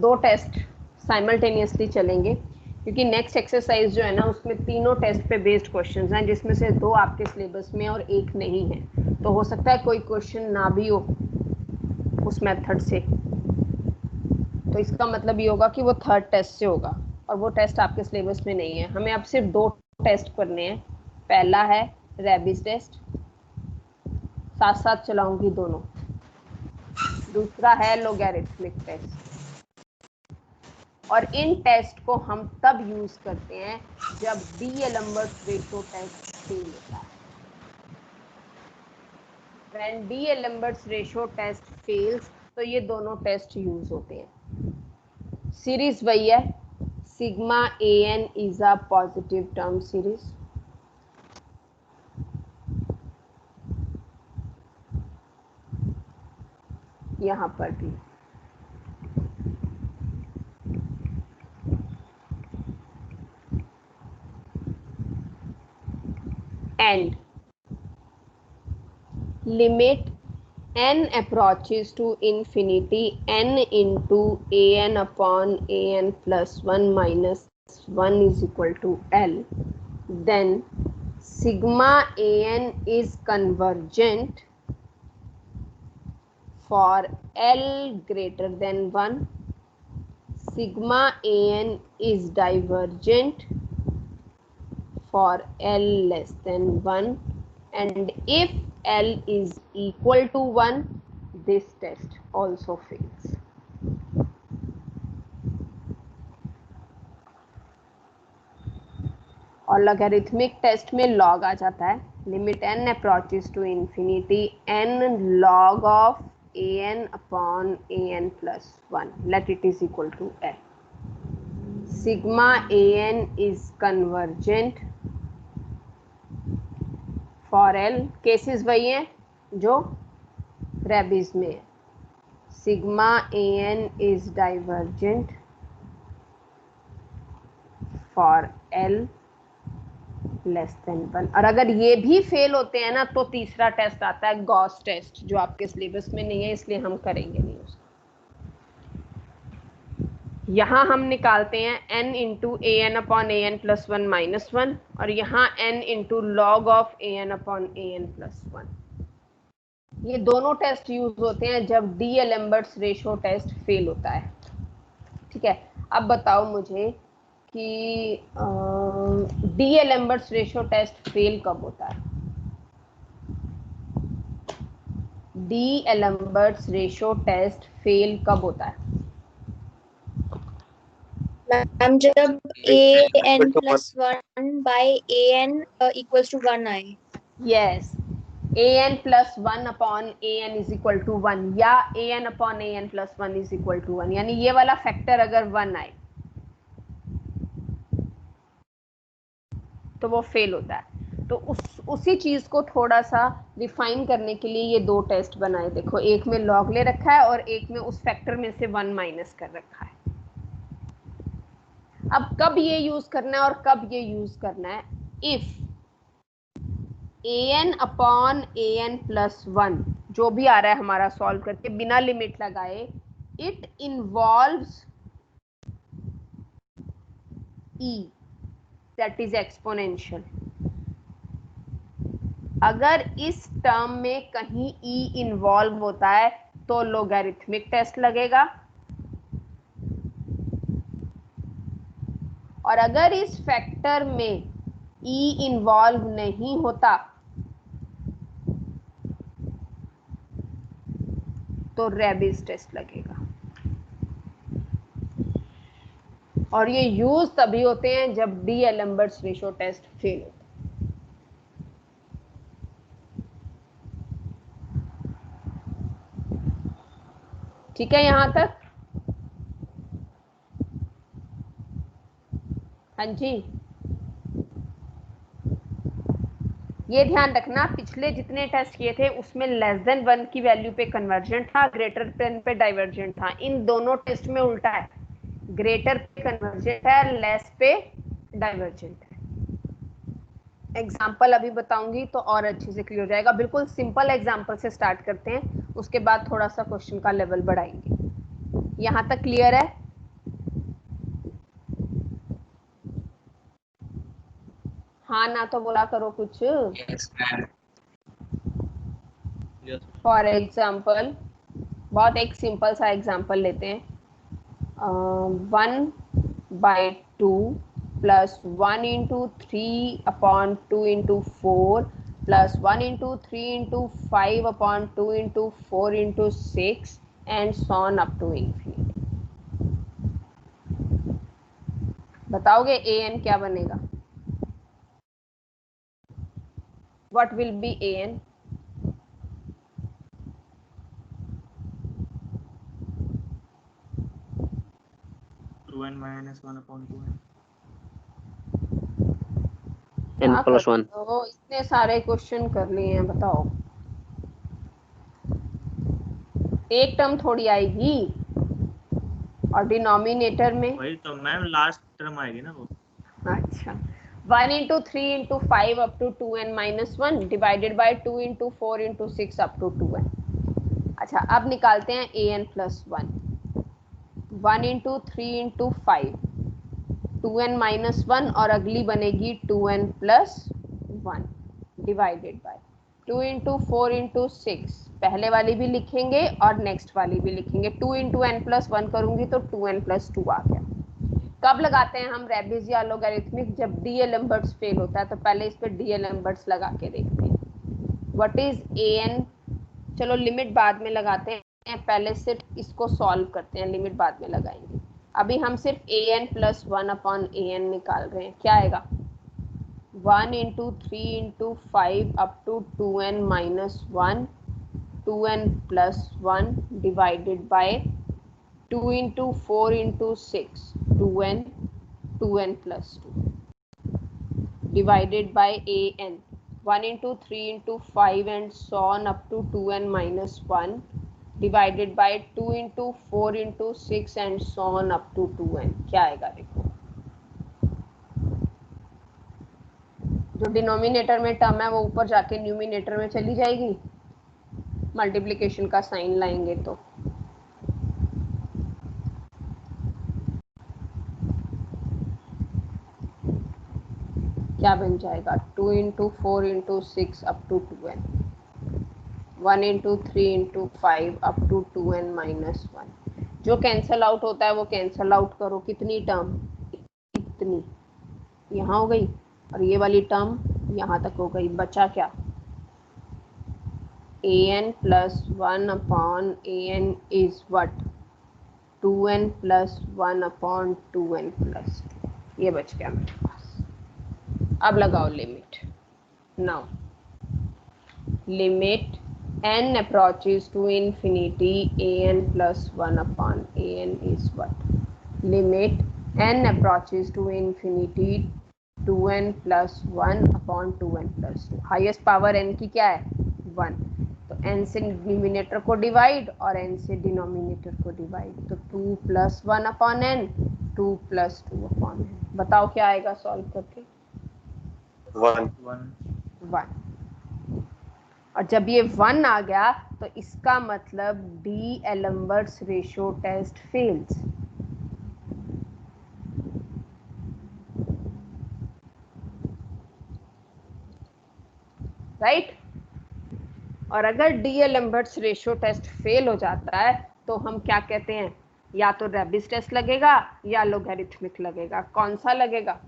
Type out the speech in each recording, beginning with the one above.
दो test simultaneously चलेंगे, क्योंकि नेक्स्ट एक्सरसाइज जो है ना उसमें तीनों टेस्ट पे बेस्ड क्वेश्चंस हैं, जिसमें से दो आपके सिलेबस में और एक नहीं है। तो हो सकता है कोई क्वेश्चन ना भी हो उस मेथड से, तो इसका मतलब ये होगा कि वो थर्ड टेस्ट से होगा, और वो टेस्ट आपके सिलेबस में नहीं है। हमें अब सिर्फ दो टेस्ट करने हैं। पहला है रेबीज टेस्ट, साथ साथ चलाऊंगी दोनों। दूसरा है लोगैरिथमिक टेस्ट। और इन टेस्ट को हम तब यूज करते हैं जब डी-एलम्बर्ट्स रेशो टेस्ट फेल होता है। When d'Alembert's ratio test fails, तो ये दोनों टेस्ट यूज होते हैं। सीरीज वही है, sigma a n is a positive term series. यहां पर भी and limit n approaches to infinity n into an upon an plus 1 minus 1 is equal to L, then sigma an is convergent for L greater than 1, sigma an is divergent for L less than 1, and if L is equal to 1, this test also fails. और logarithmic test में log आ जाता है, limit n approaches to infinity n log of an upon an plus 1, let it is equal to L. Sigma an is convergent for L, cases वही हैं जो Raabe's में है। Sigma a n is divergent for L less than 1। और अगर ये भी fail होते हैं ना, तो तीसरा टेस्ट आता है गॉस टेस्ट, जो आपके सिलेबस में नहीं है, इसलिए हम करेंगे नहीं उसको। यहाँ हम निकालते हैं n into A N upon A N plus 1 minus 1, और यहाँ n into log of a N upon A N plus 1। ये दोनों टेस्ट यूज होते हैं जब डी-एलम्बर्ट्स रेशो टेस्ट फेल होता है। ठीक है, अब बताओ मुझे कि डी-एलम्बर्ट्स रेशो टेस्ट फेल कब होता है? डी-एलम्बर्ट्स रेशो टेस्ट फेल कब होता है? मैम जब an+1 by an equals to 1 आए। Yes, an plus 1 upon an is equal to 1, या an upon an plus 1 is equal to 1, यानी ये वाला फैक्टर अगर 1 आए तो वो फेल होता है। तो उसी चीज को थोड़ा सा रिफाइन करने के लिए ये दो टेस्ट बनाए। देखो, एक में लॉग ले रखा है और एक में उस फैक्टर में से 1 माइनस कर रखा है। अब कब ये यूज करना है और कब ये यूज करना है? If an upon an plus 1 जो भी आ रहा है हमारा सॉल्व करके बिना लिमिट लगाए, it involves e that is exponential. अगर इस टर्म में कहीं e इन्वॉल्व होता है तो लोगैरिथमिक टेस्ट लगेगा, और अगर इस फैक्टर में e इन्वॉल्व नहीं होता तो रेबीज टेस्ट लगेगा। और ये यूज तभी होते हैं जब डी-एलम्बर्ट्स रेशो टेस्ट फेल होता है। ठीक है यहां तक? हाँ जी, ये ध्यान रखना, पिछले जितने टेस्ट किए थे उसमें लेस देन 1 की वैल्यू पे कन्वर्जेंट था, ग्रेटर देन पे डाइवर्जेंट था। इन दोनों टेस्ट में उल्टा है, ग्रेटर पे कन्वर्जेंट है, लेस पे डाइवर्जेंट है। एग्जाम्पल अभी बताऊंगी तो और अच्छे से क्लियर हो जाएगा। बिल्कुल सिंपल एग्जाम्पल से स्टार्ट करते हैं, उसके बाद थोड़ा सा क्वेश्चन का लेवल बढ़ाएंगे। यहाँ तक क्लियर है? हाँ ना तो बोला करो कुछ। Yes, ma'am. Yes. For example, बहुत एक सिंपल सा एग्जाम्पल लेते हैं। 1/2 plus 1/3/2/4 plus 1/3/5/2/4 and so on up to infinity. बताओगे an क्या बनेगा? What will be an? 2n minus 1/2n. n plus 1. तो इतने सारे क्वेश्चन कर लिए हैं, बताओ एक टर्म थोड़ी आएगी और डिनोमिनेटर में। वही तो मैम लास्ट टर्म आएगी ना वो। अच्छा 1/3/5 up to 2n minus 1 divided by 2/4/6 up to 2n। अच्छा अब निकालते हैं an plus 1। 1/3/5 2n minus 1 और अगली बनेगी 2n plus 1 डिवाइडेड बाय 2/4/6। पहले वाली भी लिखेंगे और नेक्स्ट वाली भी लिखेंगे। 2/n plus 1 करूंगी तो 2n plus 2 आ गया। कब लगाते हैं हम रेबिस या लोगरिथमिक? जब डीएल एम्बर्ट्स फेल होता है, तो पहले इस पे डीएल एम्बर्ट्स लगा के देखते हैं। What is an? चलो लिमिट बाद में लगाते हैं, पहले सिर्फ इसको सॉल्व करते हैं, लिमिट बाद में लगाएंगे। अभी हम सिर्फ an plus 1/an निकाल रहे हैं। क्या आएगा? 1/3/5 up to 2n minus 1 2n plus 1 divided by 2/4/6 2n 2n plus 2 divided by an 1/3/5 and so on up to 2n minus 1 divided by 2/4/6 and so on up to 2n। क्या आएगा देखो, जो denominator में टर्म है वो ऊपर जाके numerator में चली जाएगी। मल्टीप्लिकेशन का साइन लाएंगे तो क्या बन जाएगा? 2/4/6 up to 2n 1/3/5 up to 2n minus 1। जो कैंसल आउट होता है वो कैंसल आउट करो। कितनी टर्म? इतनी यहाँ हो गई और ये वाली टर्म यहाँ तक हो गई। बचा क्या? an plus 1/an is what? 2n plus 1/2n plus 2। ये बच गया मेरे पास। अब लगाओ limit. Now limit n approaches to infinity an plus 1/an is what? Limit n approaches to infinity 2n plus 1/2n plus 2। Highest power n की क्या है? 1। तो n से न्यूमिनेटर को डिवाइड और n से डिनोमिनेटर को डिवाइड, तो 2 plus 1/n 2 plus 2/n। बताओ क्या आएगा सॉल्व करके? 1। और जब ये 1 आ गया तो इसका मतलब d'Alembert's ratio test fails. Right? और अगर d'Alembert's ratio test fail हो जाता है तो हम क्या कहते हैं? या तो रेबिस टेस्ट लगेगा या लोगरिथमिक लगेगा। कौन सा लगेगा?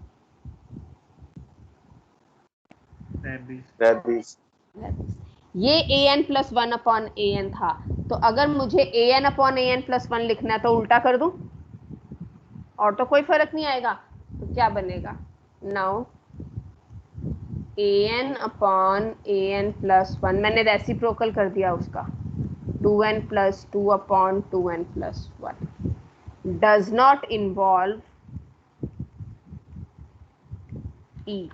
रेबिस। ये an plus 1/an था, तो अगर मुझे an/an plus 1 लिखना है तो उल्टा कर दूं और तो कोई फर्क नहीं आएगा। तो क्या बनेगा? नाउ an/an plus 1 मैंने रेसिप्रोकल कर दिया उसका, 2n plus 2/2n plus 1 does not involve e,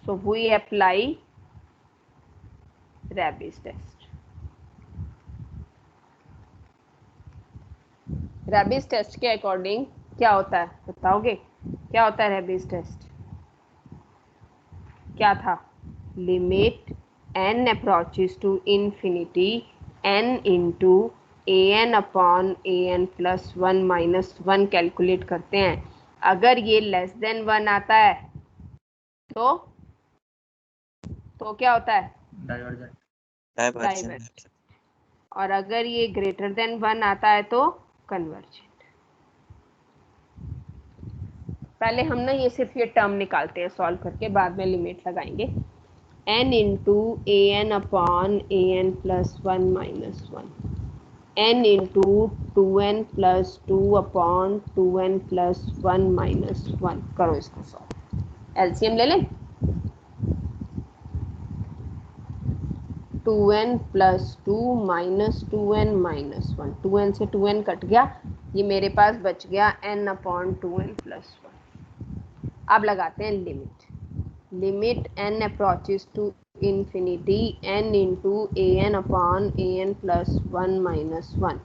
so we apply Raabe's test. Raabe's test के अकॉर्डिंग क्या होता है बताओगे? क्या होता है रेबिस टेस्ट? क्या था? Limit n approaches to infinity n into an/an plus 1 minus 1 calculate करते हैं। अगर ये लेस देन 1 आता है तो क्या होता है? डाइवर्जेंट। डाइवर्जेंट। और अगर ये ग्रेटर देन 1 आता है तो कन्वर्जेंट। पहले हम ना ये सिर्फ ये टर्म निकालते हैं सॉल्व करके, बाद में लिमिट लगाएंगे। n into A N upon A N plus 1 minus 1, n into 2n plus 2 upon 2n plus 1 minus 1। करो इसको सॉल्व, एलसीएम ले लें। 2n plus 2 minus 2n minus 1, 2n से 2n कट गया, ये मेरे पास बच गया n अपॉन 2n प्लस 1। अब लगाते हैं limit. Limit n approaches to infinity n into A N upon A N plus 1 minus 1।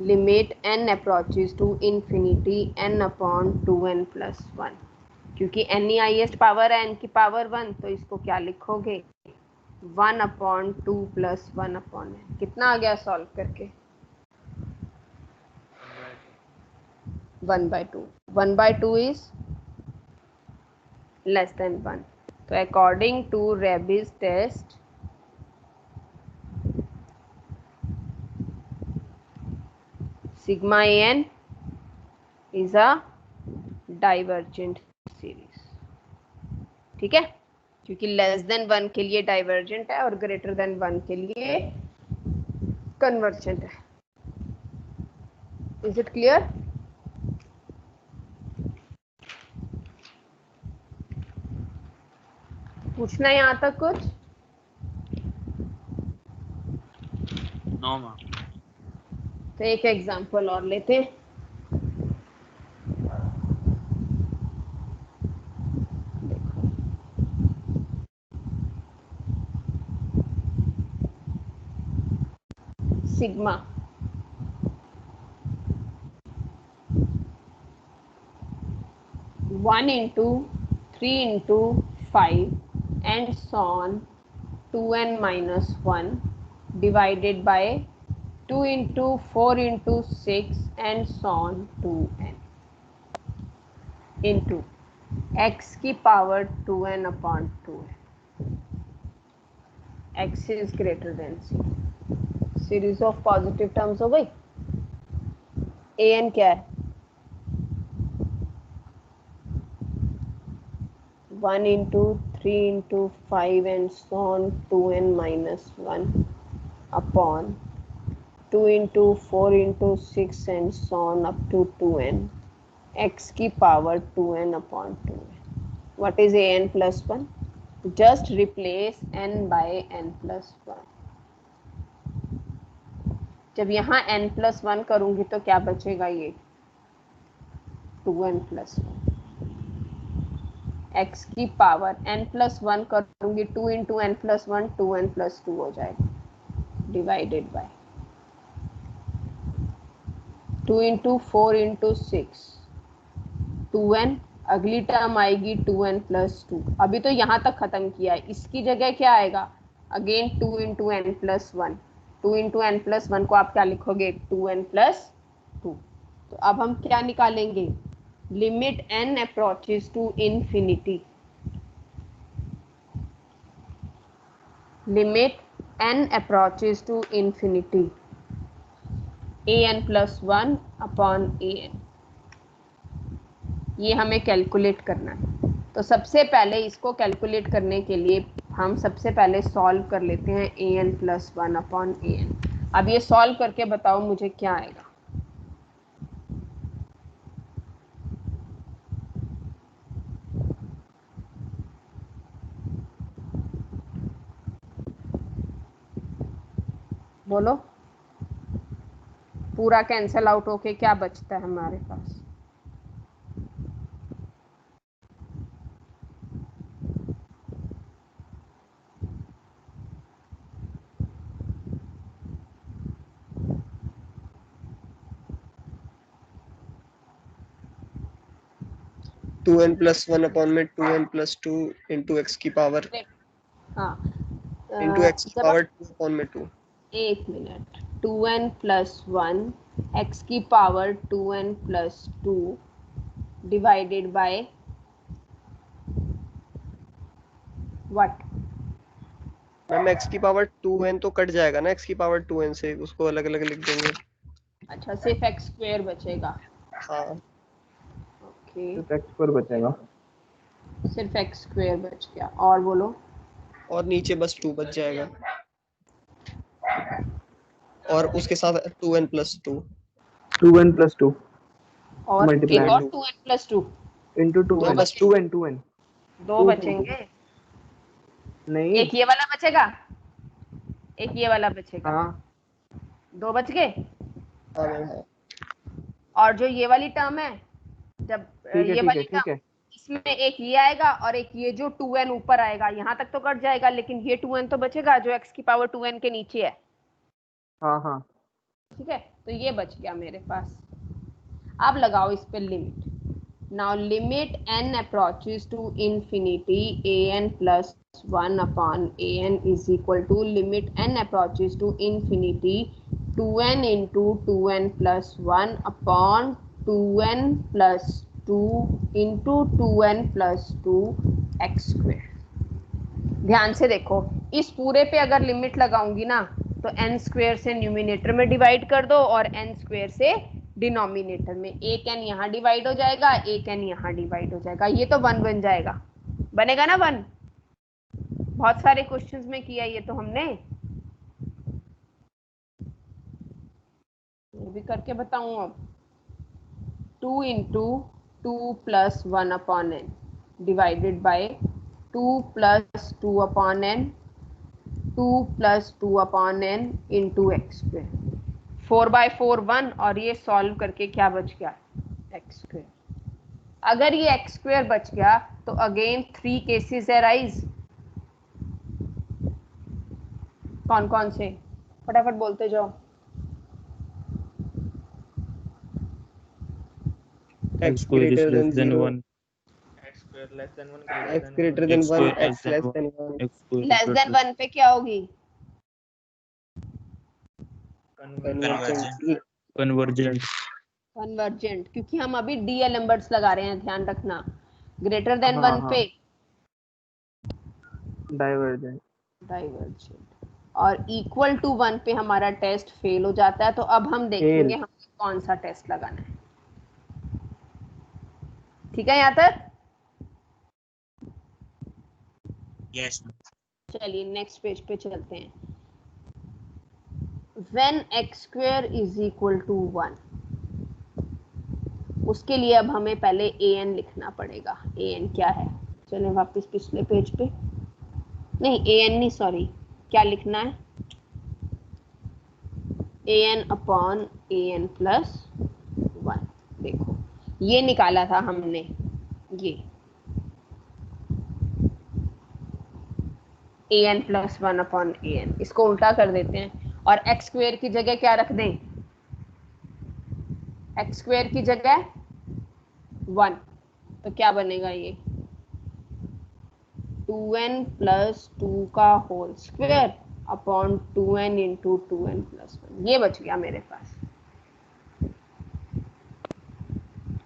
Limit n approaches to infinity n upon 2n plus 1। क्योंकि n ही हाईएस्ट पावर है n की power 1, तो इसको क्या लिखोगे? 1 अपॉन 2 प्लस 1 अपॉन n। कितना आ गया सॉल्व करके? 1/2। 1/2 इज लेस देन 1। तो according to Raabe's test, sigma an is a divergent series. ठीक है, क्योंकि लेस देन 1 के लिए डाइवर्जेंट है और ग्रेटर देन 1 के लिए कन्वर्जेंट है। Is it clear? पूछना है यहाँ तक कुछ? No ma'am. तो एक एग्जांपल और लेते हैं। Sigma one into 3 into 5 and so on 2n minus 1 divided by 2 into 4 into 6 and so on 2n into x की पावर 2n अपॉन 2 है। x is greater than 0। Series of positive terms हो गई। an क्या है? 1 into 3 into 5 and so on 2n minus 1 upon 2 into 4 into 6 and so on up to 2n x की power 2n upon 2 है। What is an plus 1? Just replace n by n plus 1। जब यहाँ n plus 1 करूंगी तो क्या बचेगा? ये 2n प्लस 1। x की पावर n प्लस 1 करूंगी 2 into n plus 1, 2n plus 2 हो जाएगा, divided by 2 into 4 into 6 2n, अगली टर्म आएगी 2n प्लस 2। अभी तो यहाँ तक खत्म किया है, इसकी जगह क्या आएगा? Again 2 into n plus 1। 2 into n plus 1 को आप क्या लिखोगे? 2n plus 2। तो अब हम क्या निकालेंगे? Limit n approaches to infinity, limit n approaches to infinity an plus 1 upon an। ये हमें कैलकुलेट करना है। तो सबसे पहले इसको कैलकुलेट करने के लिए हम सबसे पहले सॉल्व कर लेते हैं an प्लस 1 अपॉन an। अब ये सॉल्व करके बताओ मुझे क्या आएगा? बोलो। पूरा कैंसिल आउट होके क्या बचता है हमारे पास? टू एन प्लस 1 अपॉन में 2n प्लस 2 इंटू एक्स की पावर हाँ, इंटू एक्स की पावर 2 अपॉन में 2। एक मिनट। 2n प्लस 1 x की power 2n plus 2 divided by what? Ma'am x की पावर 2n तो कट जाएगा ना, x की पावर 2n से, उसको अलग अलग लिख देंगे। अच्छा, सिर्फ एक्स स्क्वायर बचेगा। हाँ, ओके, सिर्फ x पर बचेगा। सिर्फ एक्स स्क्वायर बच गया। और बोलो। और नीचे बस 2 बच जाएगा, और उसके साथ 2n + 2 2n + 2 और Multiply एक और into 2n + 2, into दो 2n बच 2n 2n दो 2 बचेंगे। नहीं। एक ये वाला बचेगा, एक ये वाला बचेगा। हाँ दो बच गए। हाँ मैम हाँ। और जो ये वाली टर्म है, जब ठीक है ये ठीक है वाली ठीक टर्म, है। इसमें एक ये आएगा और एक ये जो 2n ऊपर आएगा, यहाँ तक तो कट जाएगा, लेकिन ये 2n तो बचेगा जो x की पावर 2n के नीचे है। हाँ हाँ ठीक है, तो ये बच गया मेरे पास। अब लगाओ इस पे limit. Now limit n approaches to infinity an + 1 upon an is equal to limit n approaches to infinity 2n into 2n + 1 upon 2n + 2 into 2n + 2 x square. ध्यान से देखो, इस पूरे पे अगर लिमिट लगाऊंगी ना, तो n स्क्वायर से न्यूमिनेटर में डिवाइड कर दो और n स्क्वायर से डिनोमिनेटर में। एक n यहाँ डिवाइड हो जाएगा, एक n यहाँ डिवाइड हो जाएगा, ये तो 1 बन जाएगा। बनेगा ना 1? बहुत सारे क्वेश्चंस में किया ये तो हमने। ये भी करके बताऊं अब। 2 into 2 + 1 upon n divided by 2 + 2 upon n 2 + 2 upon n into x square. 4/4 1, और ये सॉल्व करके क्या बच गया? x square. अगर ये x स्क्वायर बच गया तो अगेन 3 केसेस अराइज। कौन कौन से? फटाफट बोलते जाओ। x greater than 0, x square less than 1 x greater than 1, x less than 1, less than 1 पे क्या होगी? convergent। कन्वर्जेंट। कन्वर्जेंट, क्योंकि हम अभी डी एलिमेंट्स लगा रहे हैं, ध्यान रखना। ग्रेटर देन हाँ 1 हाँ पे डाइवर्जेंट। डाइवर्जेंट, और इक्वल टू 1 पे हमारा टेस्ट फेल हो जाता है। तो अब हम देखेंगे हमें कौन सा टेस्ट लगाना है। ठीक है यहाँ तक? यस। चलिए नेक्स्ट पेज पे चलते हैं। When x square is equal to 1, उसके लिए अब हमें पहले an लिखना पड़ेगा। an क्या है? चलें वापस पिछले पेज पे। नहीं, an नहीं, सॉरी, क्या लिखना है? an upon an + 1। देखो, ये निकाला था हमने, ये an + 1 अपॉन an। इसको उल्टा कर देते हैं और x स्क्वायर की जगह क्या रख दें? x स्क्वायर की जगह 1, तो क्या बनेगा ये? 2n + 2 का whole square upon 2n into 2n + 1। ये बच गया मेरे पास।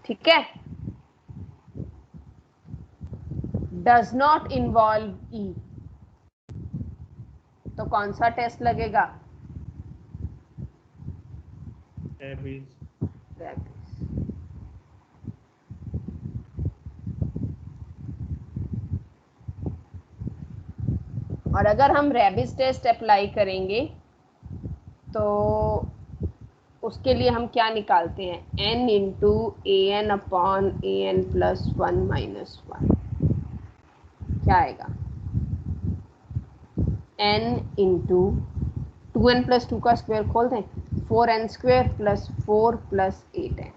ठीक है, डज नॉट इन्वॉल्व ई, तो कौन सा टेस्ट लगेगा? रेबीज। और अगर हम रेबिस टेस्ट अप्लाई करेंगे तो उसके लिए हम क्या निकालते हैं? n into an upon an + 1 - 1। क्या आएगा? n into 2n + 2 का स्क्वायर खोल दें, 4n square + 4 + 8n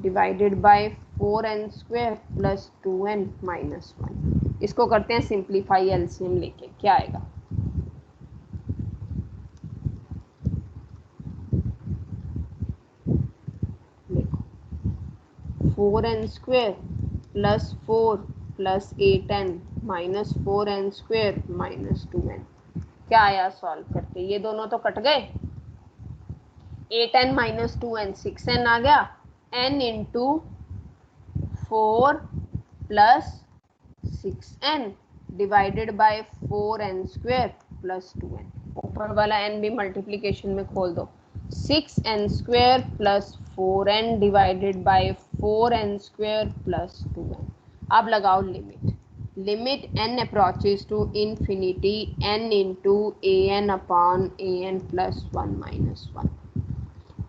divided by 4n square + 2n - 1। इसको करते हैं सिंप्लीफाई एलसीएम लेके। क्या आएगा? देखो, 4n square + 4 + 8n - 4n square - 2n। क्या आया सॉल्व करके? ये दोनों तो कट गए। 8n - 2n 6n आ गया। n into 4 + 6n divided by 4n square plus 2n, ऊपर वाला n भी मल्टीप्लीकेशन में खोल दो, 6n square plus 4n divided by 4n square plus 2n। अब लगाओ limit, limit n approaches to infinity n into an upon an plus 1 minus 1,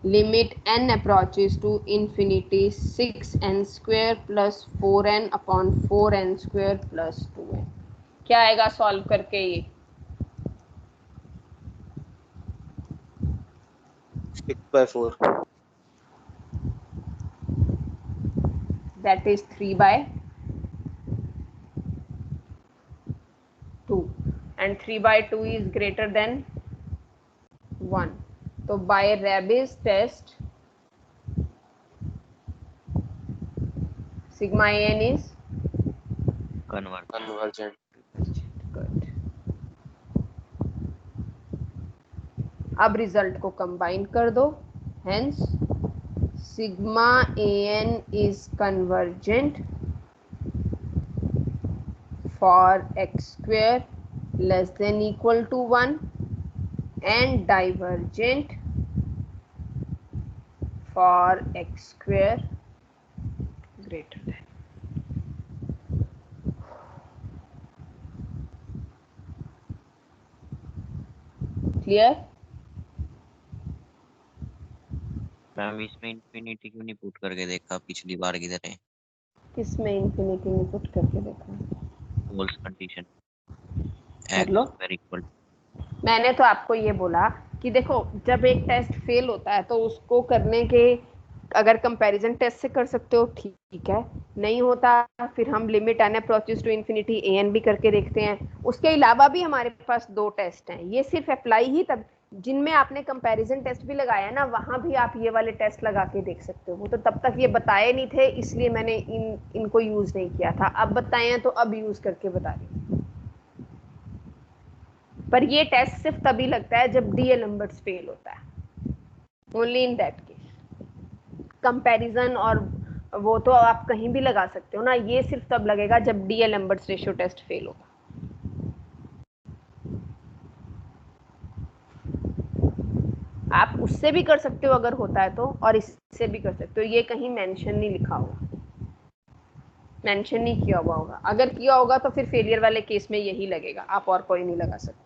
limit n approaches to infinity 6n square plus 4n upon 4n square plus 2n। क्या आएगा solve करके ये? 6/4। That is 3/2 and 3/2 is greater than 1. So by Rabi's test sigma n is convergent. good. अब result को combine कर दो, hence sigma an is convergent for x square less than equal to 1 and divergent for x square greater than. Clear? Ma'am इसमें infinity क्यों नहीं put करके देखा पिछली बार की तरह? किसमें इंफिनिटी में पुट करके देखा? फॉल्स कंडीशन कर लो। इक्वल। मैंने तो आपको ये बोला कि देखो जब एक टेस्ट फेल होता है तो उसको करने के अगर कंपैरिजन टेस्ट से कर सकते हो ठीक है, नहीं होता फिर हम limit n approaches to infinity an भी करके देखते हैं। उसके अलावा भी हमारे पास 2 टेस्ट हैं, ये सिर्फ अप्लाई ही तब जिनमें आपने कंपैरिजन टेस्ट भी लगाया ना, वहां भी आप ये वाले टेस्ट लगा के देख सकते हो। वो तो तब तक ये बताए नहीं थे इसलिए मैंने इनको यूज नहीं किया था, अब बताए हैं तो अब यूज करके बता रही हूँ। पर ये टेस्ट सिर्फ तभी लगता है जब डीएल नंबर्स फेल होता है, only in that case. Comparison और वो तो आप कहीं भी लगा सकते हो ना, ये सिर्फ तब लगेगा जब DL numbers ratio test fail होगा। आप उससे भी कर सकते हो अगर होता है तो, और इससे भी कर सकते हो। ये कहीं मेंशन नहीं लिखा होगा, मेंशन नहीं किया हुआ होगा, अगर किया होगा तो फिर फेलियर वाले केस में यही लगेगा, आप और कोई नहीं लगा सकते।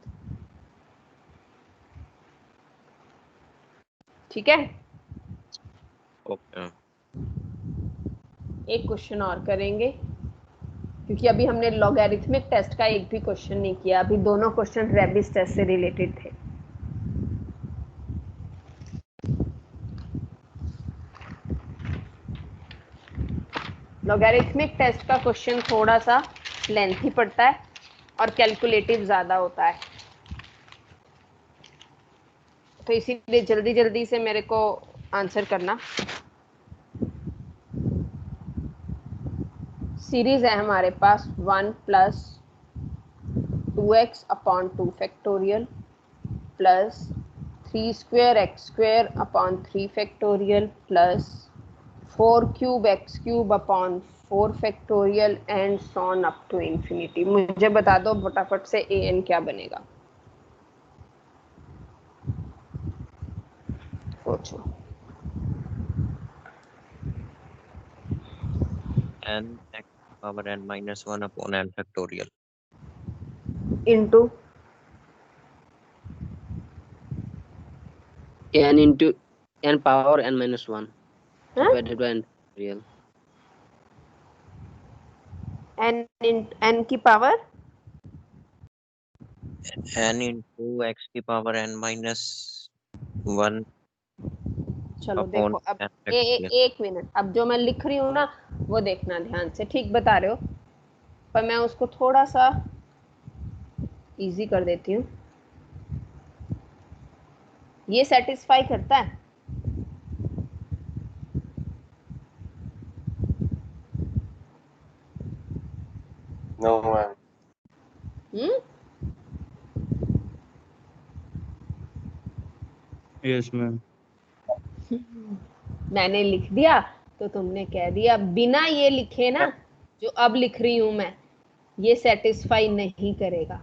ठीक है, ओके। एक क्वेश्चन और करेंगे क्योंकि अभी हमने लॉगरिथमिक टेस्ट का एक भी क्वेश्चन नहीं किया, अभी दोनों क्वेश्चन रेबिस टेस्ट से रिलेटेड थे। लॉगरिथमिक टेस्ट का क्वेश्चन थोड़ा सा लेंथी पड़ता है और कैलकुलेटिव ज्यादा होता है, तो इसीलिए जल्दी जल्दी से मेरे को आंसर करना। सीरीज है हमारे पास 1 plus 2x upon 2 factorial plus 3 square x square upon 3 factorial plus 4 cube x cube upon 4 factorial and so on up to infinity. मुझे बता दो फटाफट से an क्या बनेगा, सोचो। n x power n minus 1 upon n factorial into n into n power n minus 1 हाँ? divided by n factorial n की पावर n into x की पावर n minus 1 चलो upon देखो अब n factorial। एक मिनट, अब जो मैं लिख रही हूँ ना वो देखना ध्यान से, ठीक बता रहे हो, पर मैं उसको थोड़ा सा इजी कर देती हूँ। ये सेटिस्फाई करता है? No ma'am. Yes ma'am. मैंने लिख दिया तो तुमने कह दिया, बिना ये लिखे ना जो अब लिख रही हूं मैं, ये सेटिस्फाई नहीं करेगा।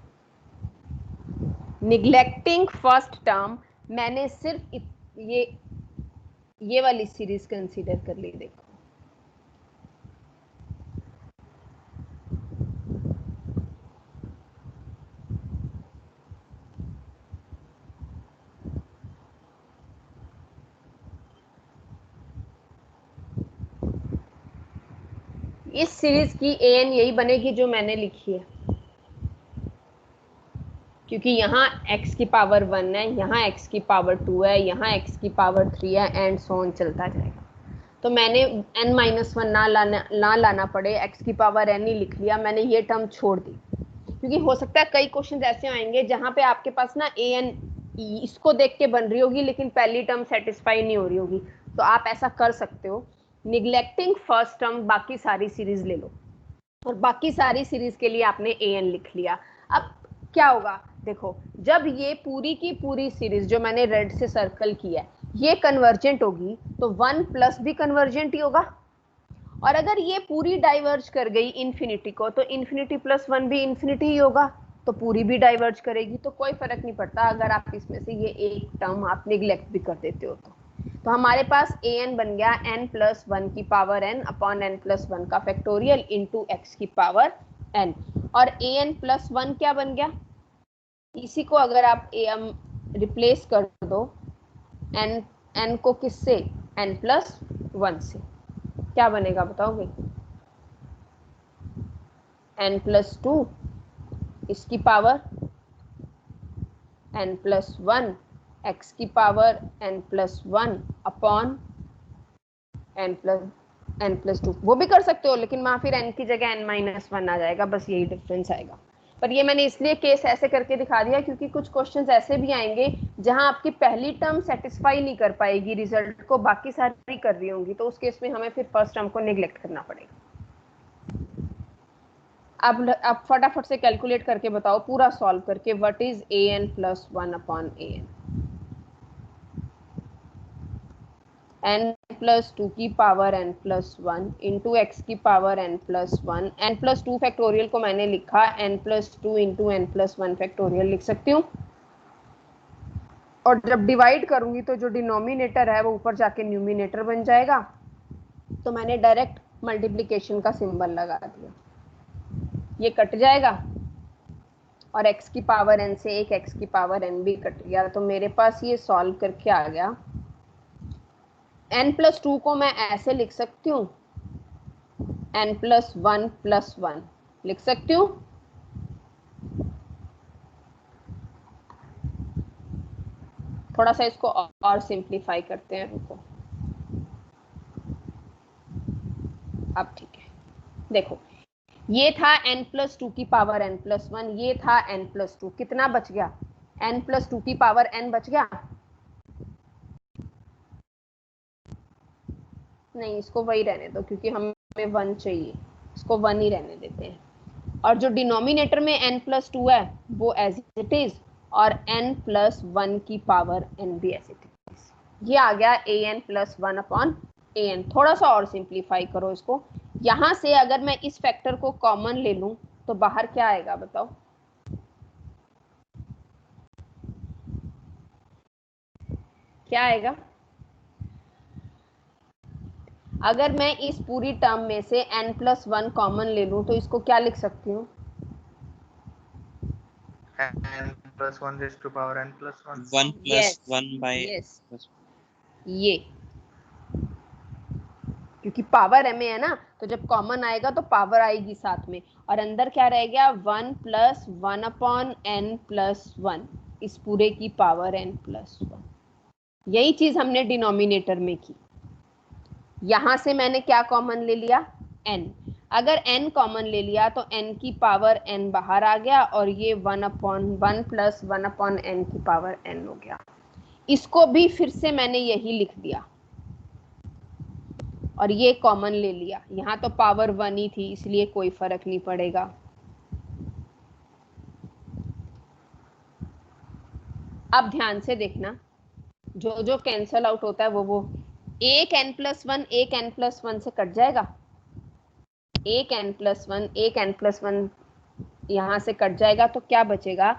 निग्लेक्टिंग फर्स्ट टर्म, मैंने सिर्फ ये वाली सीरीज कंसीडर कर ली। देखो इस सीरीज की an यही बनेगी जो मैंने लिखी है, क्योंकि यहाँ x की पावर 1 है, यहाँ x की पावर 2 है, यहाँ x की पावर 3 है, एंड सो ऑन चलता जाएगा। तो मैंने n-1 ना लाना पड़े, x की पावर n ही लिख लिया। मैंने ये टर्म छोड़ दी, क्योंकि हो सकता है कई क्वेश्चन ऐसे आएंगे जहां पे आपके पास ना an इसको देख के बन रही होगी लेकिन पहली टर्म सेटिस्फाई नहीं हो रही होगी। तो आप ऐसा कर सकते हो, निग्लेक्टिंग फर्स्ट टर्म, बाकी सारी सीरीज ले लो, और बाकी सारी सीरीज के लिए आपने an लिख लिया। अब क्या होगा, देखो जब ये पूरी की पूरी सीरीज जो मैंने रेड से सर्कल की है ये कन्वर्जेंट होगी तो 1 प्लस भी कन्वर्जेंट ही होगा, और अगर ये पूरी डाइवर्ज कर गई इन्फिनिटी को तो इन्फिनिटी प्लस 1 भी इन्फिनिटी ही होगा, तो पूरी भी डाइवर्ज करेगी। तो कोई फर्क नहीं पड़ता अगर आप इसमें से ये एक टर्म आप निग्लेक्ट भी कर देते हो। तो हमारे पास an बन गया n+1 की पावर n अपॉन n+1 का फैक्टोरियल इंटू x की पावर n, और an+1 क्या बन गया, इसी को अगर आप रिप्लेस कर दो n को किससे, n+1 से, क्या बनेगा बताओगे, n+2 इसकी पावर n+1 x की पावर n+1 अपॉन n+2। वो भी कर सकते हो लेकिन वहां फिर n की जगह n-1 आ जाएगा, बस यही डिफरेंस आएगा। पर ये मैंने इसलिए केस ऐसे करके दिखा दिया क्योंकि कुछ क्वेश्चंस ऐसे भी आएंगे जहां आपकी पहली टर्म सेटिस्फाई नहीं कर पाएगी रिजल्ट को, बाकी सारी कर रही होंगी, तो उस केस में हमें फिर फर्स्ट टर्म को निग्लेक्ट करना पड़ेगा। अब फटाफट से कैलकुलेट करके बताओ पूरा सॉल्व करके, what is an+1 upon an, n+2 की पावर n+1 इंटू x की पावर n+1, n+2 फैक्टोरियल को मैंने लिखा n+2 इंटू n+1 फैक्टोरियल लिख सकती हूँ, और जब डिवाइड करूंगी तो जो डिनोमिनेटर है वो ऊपर जाके न्यूमिनेटर बन जाएगा, तो मैंने डायरेक्ट मल्टीप्लिकेशन का सिंबल लगा दिया, ये कट जाएगा और x की पावर n से एक x की पावर n भी कट गया। तो मेरे पास ये सॉल्व करके आ गया, n+2 को मैं ऐसे लिख सकती हूँ, n+1+1 लिख सकती हूँ, थोड़ा सा इसको और सिंप्लीफाई करते हैं, रुको। अब ठीक है, देखो ये था n+2 की पावर n+1, ये था n+2, कितना बच गया, n+2 की पावर n बच गया, नहीं इसको वही रहने दो क्योंकि हमें 1 चाहिए, इसको 1 ही रहने देते हैं, और जो डिनोमिनेटर में n+2 है वो एज इट इज, और n+1 की पावर n भी एज इट इज। ये आ गया an+1 अपॉन an। थोड़ा सा और सिंप्लीफाई करो इसको, यहां से अगर मैं इस फैक्टर को कॉमन ले लूं तो बाहर क्या आएगा बताओ, क्या आएगा, अगर मैं इस पूरी टर्म में से n+1 कॉमन ले लूं तो इसको क्या लिख सकती हूँ, n+1 raised to power n+1, 1 plus 1 by yes, ये क्योंकि पावर m है ना, तो जब कॉमन आएगा तो पावर आएगी साथ में, और अंदर क्या रह गया 1+1 अपॉन n+1, इस पूरे की पावर n+1। यही चीज हमने डिनोमिनेटर में की, यहां से मैंने क्या कॉमन ले लिया, n, अगर n कॉमन ले लिया तो n की पावर n बाहर आ गया, और ये 1+1 अपॉन n की पावर n हो गया। इसको भी फिर से मैंने यही लिख दिया और ये कॉमन ले लिया, यहाँ तो पावर 1 ही थी इसलिए कोई फर्क नहीं पड़ेगा। अब ध्यान से देखना, जो जो कैंसल आउट होता है वो एक n+1 एक n+1 से कट जाएगा, एक n+1 एक n+1 यहाँ से कट जाएगा तो क्या बचेगा,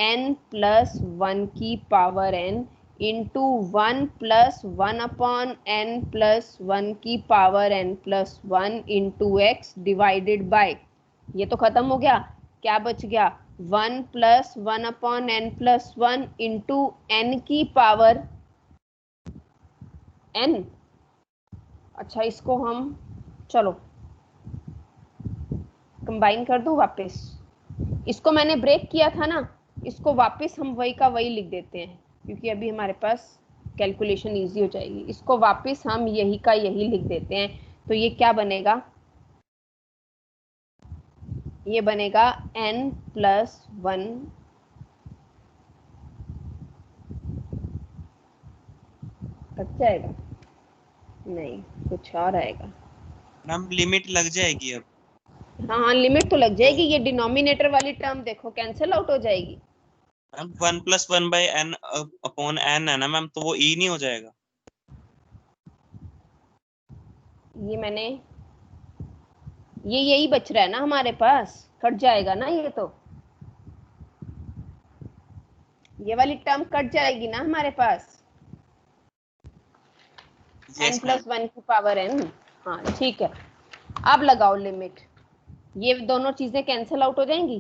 n प्लस 1 की power n into 1 plus 1 upon n plus 1 की power n plus 1 into x divided by, ये तो खत्म हो गया, क्या बच गया 1 plus 1 upon n plus 1 into n की पावर n। अच्छा इसको हम चलो कंबाइन कर दूं वापस, इसको मैंने ब्रेक किया था ना, इसको वापस हम वही का वही लिख देते हैं क्योंकि अभी हमारे पास कैलकुलेशन इजी हो जाएगी। इसको वापस हम यही का यही लिख देते हैं, तो ये क्या बनेगा, ये बनेगा n प्लस 1 कट जाएगा, नहीं कुछ और आएगा। मैम लिमिट लग जाएगी अब। हाँ लिमिट तो लग जाएगी, ये डिनोमिनेटर वाली टर्म देखो कैंसिल आउट हो जाएगी। Ma'am 1 plus 1 by n upon n है ना मैम, तो वो e नहीं हो जाएगा। ये मैंने, ये यही बच रहा है ना हमारे पास, कट जाएगा ना ये, तो ये वाली टर्म कट जाएगी ना हमारे पास, n प्लस 1 की पावर n। हाँ ठीक है, अब लगाओ लिमिट, ये दोनों चीजें कैंसिल आउट हो जाएंगी,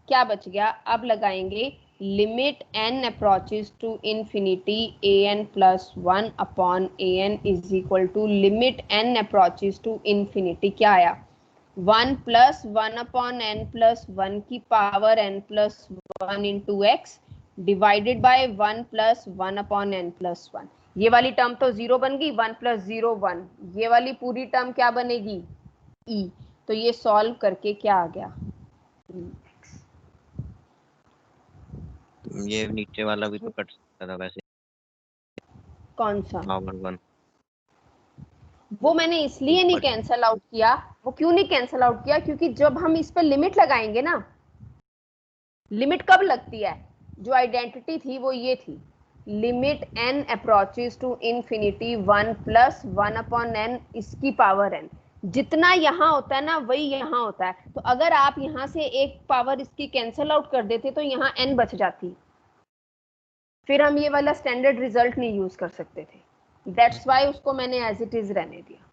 क्या बच गया, अब लगाएंगे limit n approaches to infinity an plus 1 upon an is equal to limit n approaches to infinity, क्या आया 1 प्लस 1 अपॉन n प्लस 1 की power n plus 1 into x divided by 1 plus 1 upon n plus 1। ये वाली term तो 0 बन गई, 1 plus 0 1, ये वाली पूरी टर्म क्या बनेगी e, तो ये सॉल्व करके क्या आ गया, ये नीचे वाला भी तो कट सकता था वैसे, कौन सा, पावर 1। वो मैंने इसलिए नहीं कैंसल आउट किया, वो क्यों नहीं कैंसल आउट किया, क्योंकि जब हम इस पे लिमिट लगाएंगे ना, लिमिट कब लगती है, जो आइडेंटिटी थी वो ये थी, limit n approaches to infinity 1 plus 1 upon n इसकी पावर n, जितना यहाँ होता है ना वही यहाँ होता है, तो अगर आप यहाँ से एक पावर इसकी कैंसल आउट कर देते तो यहाँ n बच जाती, फिर हम ये वाला स्टैंडर्ड रिजल्ट नहीं यूज कर सकते थे, दैट्स वाई उसको मैंने एज इट इज रहने दिया।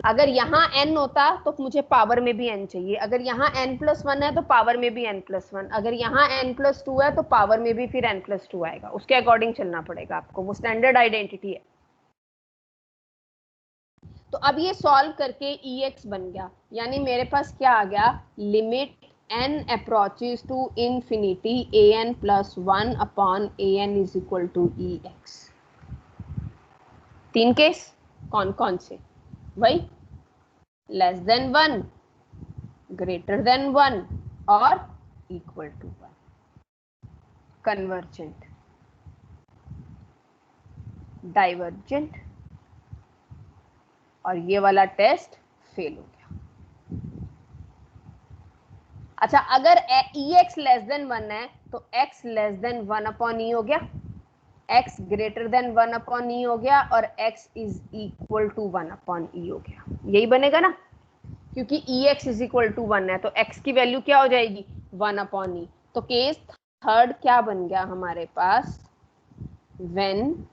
अगर यहाँ n होता तो मुझे पावर में भी n चाहिए, अगर यहाँ n प्लस 1 है तो पावर में भी n प्लस 1, अगर यहाँ n प्लस 2 है तो पावर में भी फिर n प्लस 2 आएगा, उसके अकॉर्डिंग चलना पड़ेगा आपको, वो स्टैंडर्ड आइडेंटिटी है। तो अब ये सॉल्व करके ex बन गया, यानी मेरे पास क्या आ गया, limit n approaches to infinity an plus 1 upon an is equal to ex। 3 case कौन कौन से, वही लेस देन 1, ग्रेटर देन 1 और इक्वल टू 1, कन्वर्जेंट, डाइवर्जेंट, और ये वाला टेस्ट फेल हो गया। अच्छा अगर ex लेस देन 1 है तो x less than 1 upon e हो गया, x greater than 1 upon e हो गया, और x is equal to 1 upon e हो गया, यही बनेगा ना, क्योंकि ex इज इक्वल टू 1 है तो x की वैल्यू क्या हो जाएगी 1 अपॉन e। तो केस थर्ड क्या बन गया हमारे पास, when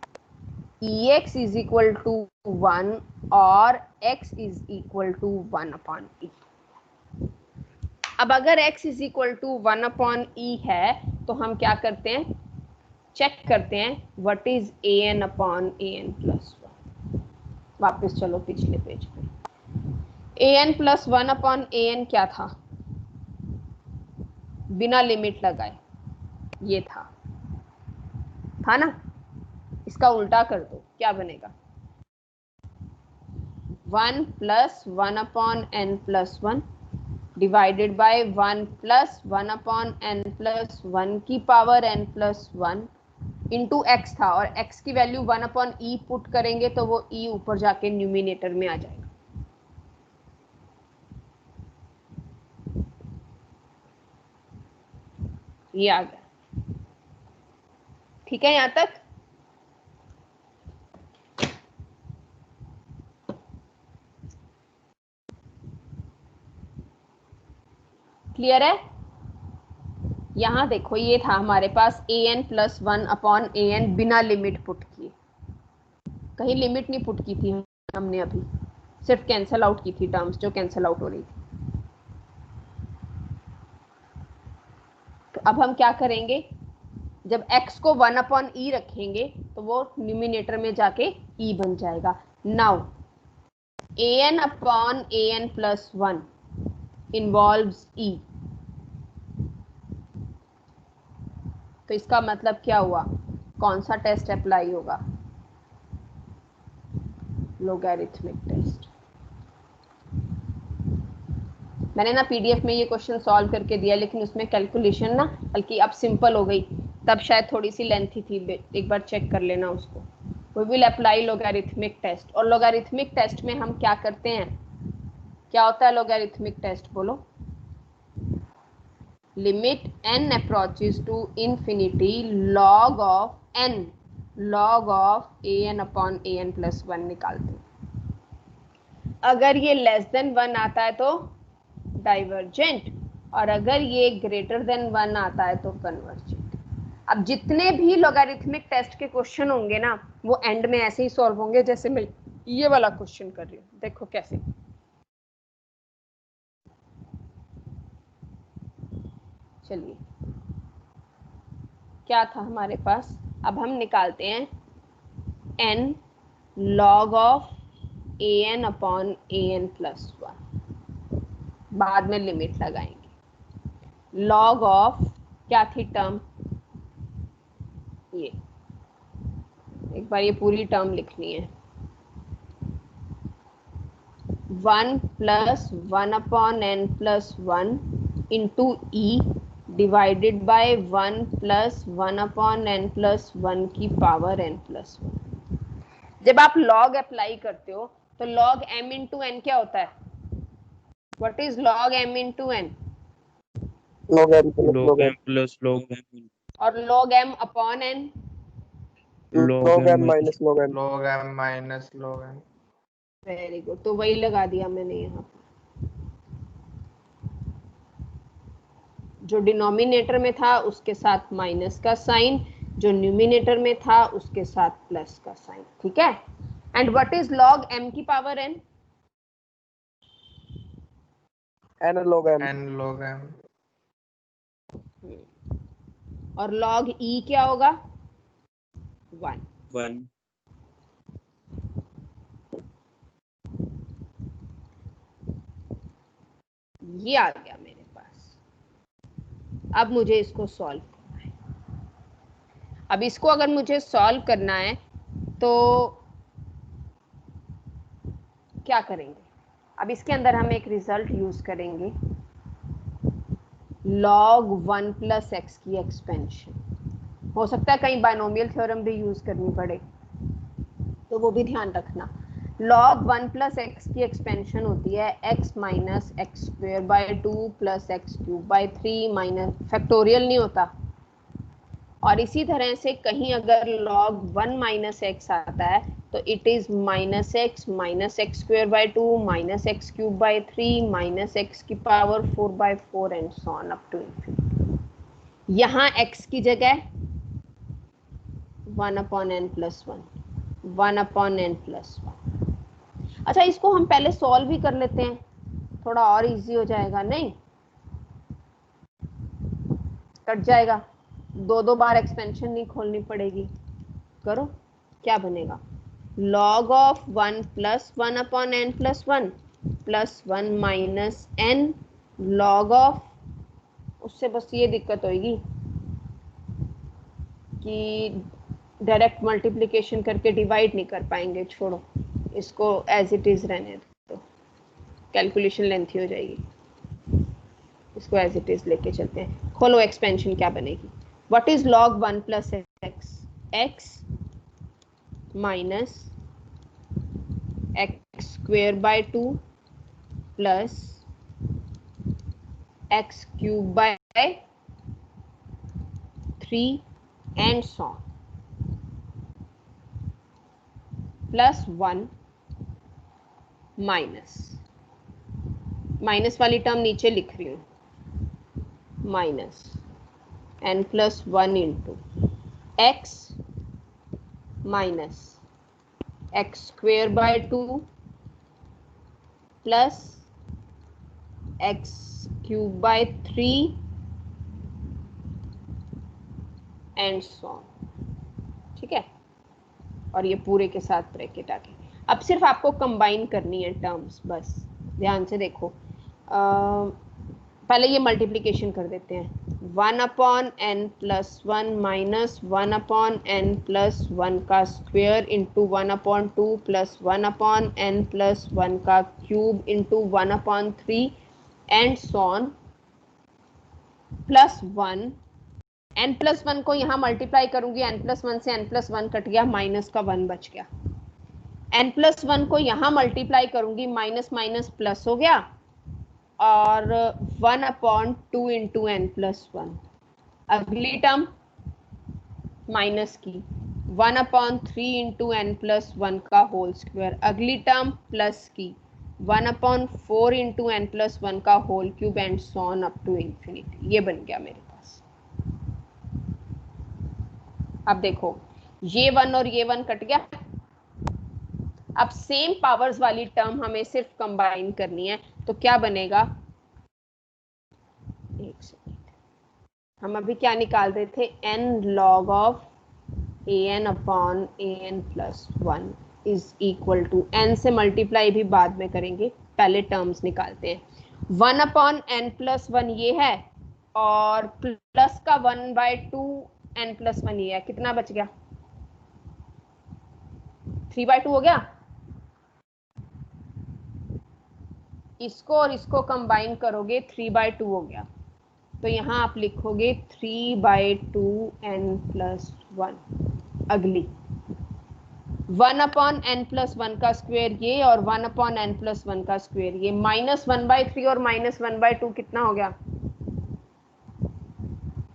ex is equal to 1 और x is equal to 1 upon e। अब अगर x is equal to 1 upon e है तो हम क्या करते हैं, चेक करते हैं what is an upon an plus 1। वापस चलो पिछले पेज पे, an प्लस 1 अपॉन an क्या था, बिना लिमिट लगाए ये था ना, इसका उल्टा कर दो क्या बनेगा, 1 plus 1 upon n plus 1 divided bye 1 plus 1 upon n plus 1 की power n plus 1 into x था, और x की वैल्यू 1 अपॉन e पुट करेंगे तो वो e ऊपर जाके न्यूमिनेटर में आ जाएगा। ये आ गया, ठीक है यहां तक। क्लियर है? यहाँ देखो ये था हमारे पास an प्लस 1 अपॉन an बिना लिमिट पुट किए, कहीं लिमिट नहीं पुट की थी हमने, अभी सिर्फ कैंसल आउट की थी टर्म्स जो कैंसल आउट हो रही थी। तो अब हम क्या करेंगे, जब x को 1 अपॉन ई रखेंगे तो वो न्यूमिनेटर में जाके e बन जाएगा। Now an upon an plus 1 involves e, तो इसका मतलब क्या हुआ, कौन सा टेस्ट अप्लाई होगा, लोगैरिथमिक टेस्ट। मैंने ना पीडीएफ में ये क्वेश्चन सॉल्व करके दिया, लेकिन उसमें कैलकुलेशन ना बल्कि अब सिंपल हो गई, तब शायद थोड़ी सी लेंथी थी, एक बार चेक कर लेना उसको। We will apply logarithmic test, और लोगैरिथमिक टेस्ट में हम क्या करते हैं, क्या होता है लोगैरिथमिक टेस्ट बोलो, limit n approaches to infinity log of n, log of an upon an plus 1 निकालते हैं। अगर ये लेस देन 1 आता है तो डाइवर्जेंट, और अगर ये ग्रेटर देन 1 आता है तो कन्वर्जेंट। अब जितने भी लोगैरिथमिक टेस्ट के क्वेश्चन होंगे ना, वो एंड में ऐसे ही सॉल्व होंगे जैसे मैं ये वाला क्वेश्चन कर रही हूँ। देखो कैसे, चलिए क्या था हमारे पास, अब हम निकालते हैं n log of an upon an plus 1, बाद में लिमिट लगाएंगे। log ऑफ क्या थी टर्म, ये एक बार ये पूरी टर्म लिखनी है, 1 plus 1 upon n plus 1 into E divided by 1 plus 1 upon n plus 1 की पावर n प्लस 1। जब आप log अप्लाई करते हो तो log m इंटू n क्या होता है, what is log m into n, log m plus log log n, m plus log m और log m upon n, log m minus log n, log m minus log n। Very good, तो वही लगा दिया मैंने यहाँ पर, जो denominator में था उसके साथ माइनस का साइन, जो न्यूमिनेटर में था उसके साथ प्लस का साइन, ठीक है। And what is log m की power n, n log m, n log m। और log e क्या होगा, 1। 1। ये आ गया मेरे पास। अब मुझे इसको सॉल्व करना है। अब इसको अगर मुझे सॉल्व करना है तो क्या करेंगे, अब इसके अंदर हम एक रिजल्ट यूज करेंगे, log 1 प्लस एक्स की एक्सपेंशन। हो सकता है कहीं बाइनोमियल थ्योरम भी यूज करनी पड़े, तो वो भी ध्यान रखना। log 1 प्लस एक्स की एक्सपेंशन होती है x minus x square by 2 plus x cube by 3 minus, factorial नहीं होता। और इसी तरह से कहीं अगर log 1 माइनस एक्स आता है तो it is minus x square by 2 minus x cube by 3 minus x की power 4 by 4 and so on up to infinity. यहाँ x की जगह 1 upon n plus 1 upon n plus 1। अच्छा, इसको हम पहले सॉल्व भी कर लेते हैं, थोड़ा और इजी हो जाएगा, नहीं कट जाएगा, दो बार एक्सपेंशन नहीं खोलनी पड़ेगी। करो, क्या बनेगा, log of 1 plus 1 upon n plus 1 plus 1 minus n log of, उससे बस ये दिक्कत होगी कि डायरेक्ट मल्टीप्लिकेशन करके डिवाइड नहीं कर पाएंगे, छोड़ो इसको एज इट इज रहने दो, कैलकुलेशन लेंथी हो जाएगी, इसको एज इट इज लेके चलते हैं। खोलो एक्सपेंशन क्या बनेगी, what is log 1 plus x, x minus x square by 2 plus x cube by 3 and so on plus 1 minus वाली टर्म नीचे लिख रही हूँ, minus n plus 1 into x minus x square by 2 plus x cube by 3 and so on. ठीक है, और ये पूरे के साथ ब्रैकेट आके अब सिर्फ आपको कंबाइन करनी है टर्म्स, बस ध्यान से देखो। पहले ये मल्टीप्लिकेशन कर देते हैं। 1 upon n plus 1 minus 1 upon n plus 1 का square into 1 upon 2 plus 1 upon n plus 1 का cube into 1 upon 3 and so on plus 1। n plus 1 को यहाँ मल्टीप्लाई करूंगी, n प्लस 1 से n प्लस 1 कट गया, माइनस का 1 बच गया। n प्लस 1 को यहाँ मल्टीप्लाई करूंगी, माइनस माइनस प्लस हो गया, और 1 अपॉन 2 इंटू एन प्लस 1। अगली टर्म माइनस की 1 अपॉन 3 इंटू एन प्लस 1 का होल स्क्वायर। अगली टर्म प्लस की 1 अपॉन 4 इंटू एन प्लस 1 का whole cube and so on up to infinity. ये बन गया मेरे पास। अब देखो ये 1 और ये 1 कट गया। अब सेम पावर्स वाली टर्म हमें सिर्फ कंबाइन करनी है, तो क्या बनेगा, एक सेकेंड, हम अभी क्या निकाल रहे थे, n log of an upon an plus 1 is equal to, n से मल्टीप्लाई भी बाद में करेंगे, पहले टर्म्स निकालते हैं। 1 अपॉन n प्लस 1 ये है, और प्लस का 1/2 n प्लस 1 ये है। कितना बच गया, 3/2 हो गया। इसको और इसको कंबाइन करोगे 3/2 हो गया, तो यहाँ आप लिखोगे 3/2 n प्लस 1। अगली 1 अपॉन n प्लस 1 का स्क्वेयर ये, और 1 अपॉन n प्लस 1 का स्क्वेयर ये, माइनस 1/3 और माइनस 1/2 कितना हो गया,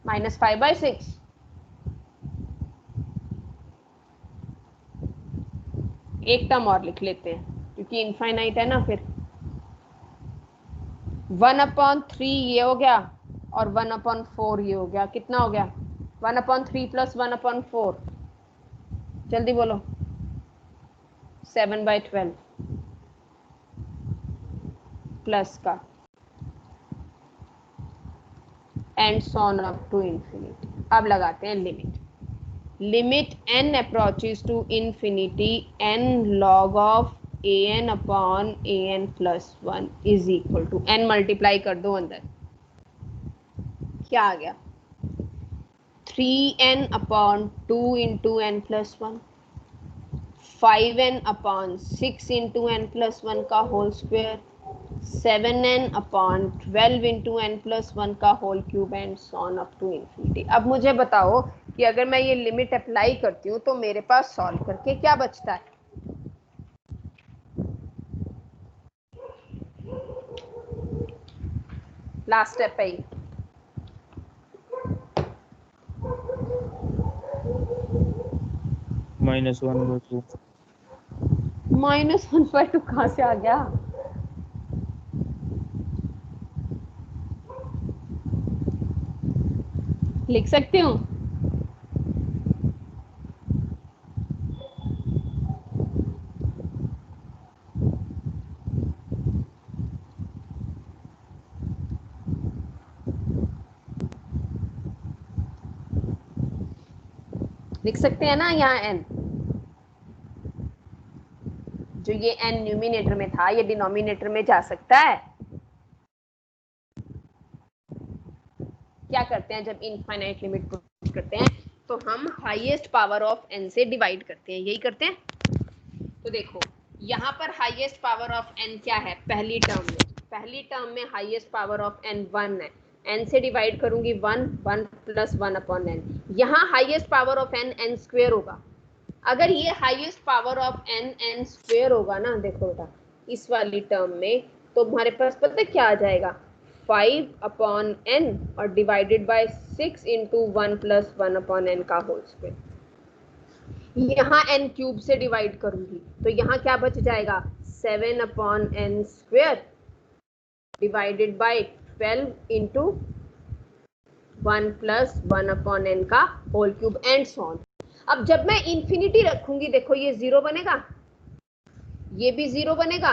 माइनस 5/6। एक टर्म और लिख लेते हैं क्योंकि इनफाइनाइट है ना। फिर 1 अपॉन 3 ये हो गया, और 1 अपॉन 4 ये हो गया। कितना हो गया, 1 अपॉन 3 प्लस 1 अपॉन 4, जल्दी बोलो, 7/12 प्लस का and so on up to infinity. अब लगाते हैं limit. Limit n approaches to infinity n log of an upon an plus 1 is equal to, n multiply कर दो अंदर, क्या आ गया, 3n upon 2 into n plus 1, 5n upon 6 into n plus 1 का whole square, 7n upon 12 into n plus 1 का whole cube and so on up to infinity. अब मुझे बताओ कि अगर मैं ये लिमिट अप्लाई करती हूँ तो मेरे पास सॉल्व करके क्या बचता है। लास्ट स्टेप है ये, -1/2। -1/2 कहाँ से आ गया, लिख सकती हूँ, लिख सकते हैं ना। यहाँ n, जो ये n न्यूमिनेटर में था ये डिनोमिनेटर में जा सकता है। क्या करते हैं जब इनफाइनाइट लिमिट पुट करते हैं, तो हम हाईएस्ट पावर ऑफ n से डिवाइड करते हैं, यही करते हैं। तो देखो यहाँ पर हाईएस्ट पावर ऑफ n क्या है, पहली टर्म में हाईएस्ट पावर ऑफ n 1 है, n से डिवाइड करूंगी 1 प्लस 1 अपॉन n। यहाँ highest power of n n square होगा। अगर ये highest power of n square होगा ना, देखो बेटा इस वाली टर्म में, तो हमारे पास पता है क्या आ जाएगा, 5 अपॉन n और divided by 6 into 1 plus 1 upon n का होल स्क्वायर। यहाँ n क्यूब से डिवाइड करूंगी तो यहाँ क्या बच जाएगा, 7 upon n square divided by 12 into 1 plus 1 upon n का whole cube and so on. अब जब मैं इंफिनिटी रखूंगी, देखो ये 0 बनेगा, ये भी 0 बनेगा,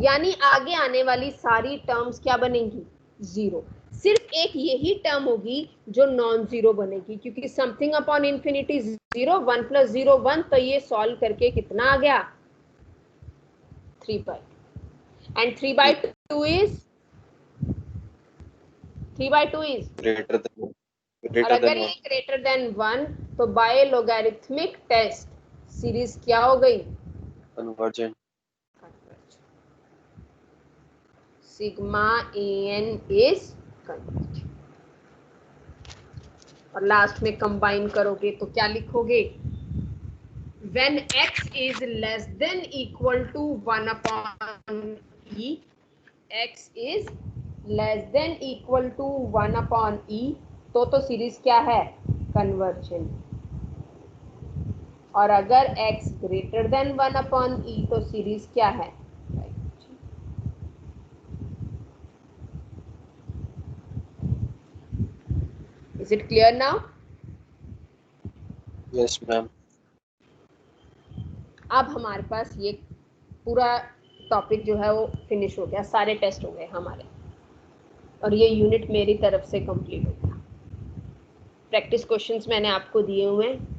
यानी आगे आने वाली सारी टर्म्स क्या बनेंगी? 0। सिर्फ एक यही टर्म होगी जो नॉन जीरो बनेगी, क्योंकि समथिंग अपॉन इंफिनिटी 0, 1 प्लस 0 1, तो ये सॉल्व करके कितना आ गया? 3/2, एंड 3/2 इज और अगर ये ग्रेटर देन 1 तो बाय लोगैरिथमिक टेस्ट सीरीज क्या हो गई? Convergent. Sigma an is convergent. और लास्ट में कंबाइन करोगे तो क्या लिखोगे? When x is less than equal to 1 upon e, x is less than equal to 1 upon e, तो सीरीज क्या है? कन्वर्जेंट। और अगर x greater than 1 upon e तो सीरीज क्या है? Is it clear now? Yes ma'am. अब हमारे पास ये पूरा टॉपिक जो है वो फिनिश हो गया, सारे टेस्ट हो गए हमारे, और ये यूनिट मेरी तरफ से कंप्लीट हो गया। प्रैक्टिस क्वेश्चंस मैंने आपको दिए हुए हैं,